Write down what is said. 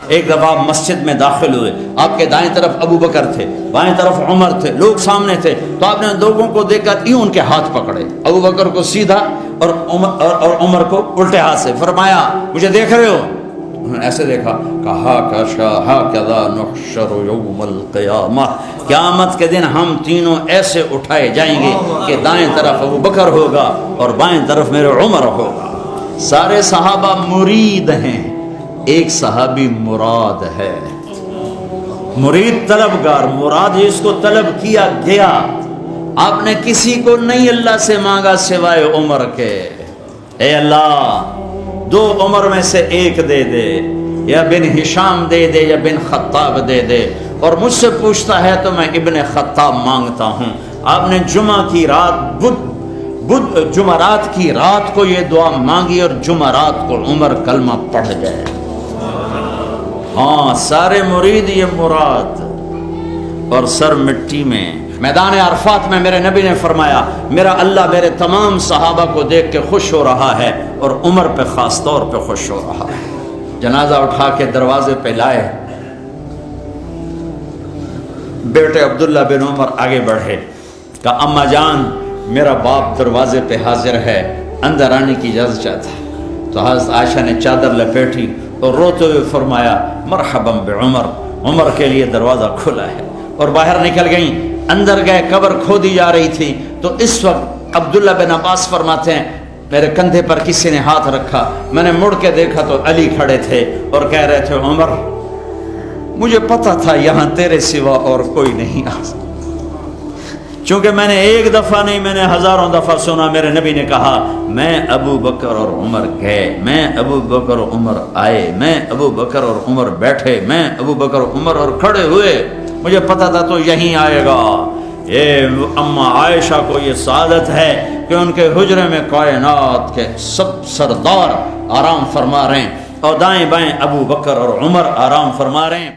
ایک دفعہ آپ مسجد میں داخل ہوئے، آپ کے دائیں طرف ابو بکر تھے، بائیں طرف عمر تھے، لوگ سامنے تھے، تو آپ نے لوگوں کو دیکھ کر یوں ان کے ہاتھ پکڑے، ابو بکر کو سیدھا اور عمر کو الٹے ہاتھ سے، فرمایا مجھے دیکھ رہے ہو؟ انہوں نے ایسے دیکھا، کہا ہاکذا نحشر یوم القیامہ، قیامت کے دن ہم تینوں ایسے اٹھائے جائیں گے کہ دائیں طرف ابو بکر ہوگا اور بائیں طرف میرے عمر ہوگا۔ سارے صحابہ مرید ہیں، ایک صحابی مراد ہے۔ مرید طلبگار، مراد جس کو طلب کیا گیا۔ آپ نے کسی کو نہیں اللہ سے مانگا سوائے عمر کے، اے اللہ 2 عمر میں سے ایک دے دے، یا بن ہشام دے دے یا بن خطاب دے دے، اور مجھ سے پوچھتا ہے تو میں ابن خطاب مانگتا ہوں۔ آپ نے جمعہ کی رات جمعرات کی رات کو یہ دعا مانگی اور جمعرات کو عمر کلمہ پڑھ گئے۔ ہاں سارے مرید یہ مراد، اور سر مٹی میں۔ میدان عرفات میں میرے نبی نے فرمایا میرا اللہ میرے تمام صحابہ کو دیکھ کے خوش ہو رہا ہے اور عمر پہ خاص طور پہ خوش ہو رہا ہے۔ جنازہ اٹھا کے دروازے پہ لائے، بیٹے عبداللہ بن عمر آگے بڑھے، کہا اماں جان میرا باپ دروازے پہ حاضر ہے، اندر آنے کی اجازت چاہتا ہے۔ تو حضرت عائشہ نے چادر لپیٹی اور روتے ہوئے فرمایا مرحبا بعمر، عمر کے لیے دروازہ کھلا ہے، اور باہر نکل گئیں۔ اندر گئے، قبر کھودی جا رہی تھی، تو اس وقت عبداللہ بن عباس فرماتے ہیں میرے کندھے پر کسی نے ہاتھ رکھا، میں نے مڑ کے دیکھا تو علی کھڑے تھے اور کہہ رہے تھے عمر مجھے پتا تھا یہاں تیرے سوا اور کوئی نہیں آ سکتا، چونکہ میں نے ایک دفعہ نہیں میں نے ہزاروں دفعہ سنا میرے نبی نے کہا میں ابو بکر اور عمر گئے، میں ابو بکر اور عمر آئے، میں ابو بکر اور عمر بیٹھے، میں ابو بکر اور عمر اور کھڑے ہوئے، مجھے پتا تھا تو یہیں آئے گا۔ یہ اماں عائشہ کو یہ سعادت ہے کہ ان کے حجرے میں کائنات کے سب سردار آرام فرما رہے ہیں، اور دائیں بائیں ابو بکر اور عمر آرام فرما رہے ہیں۔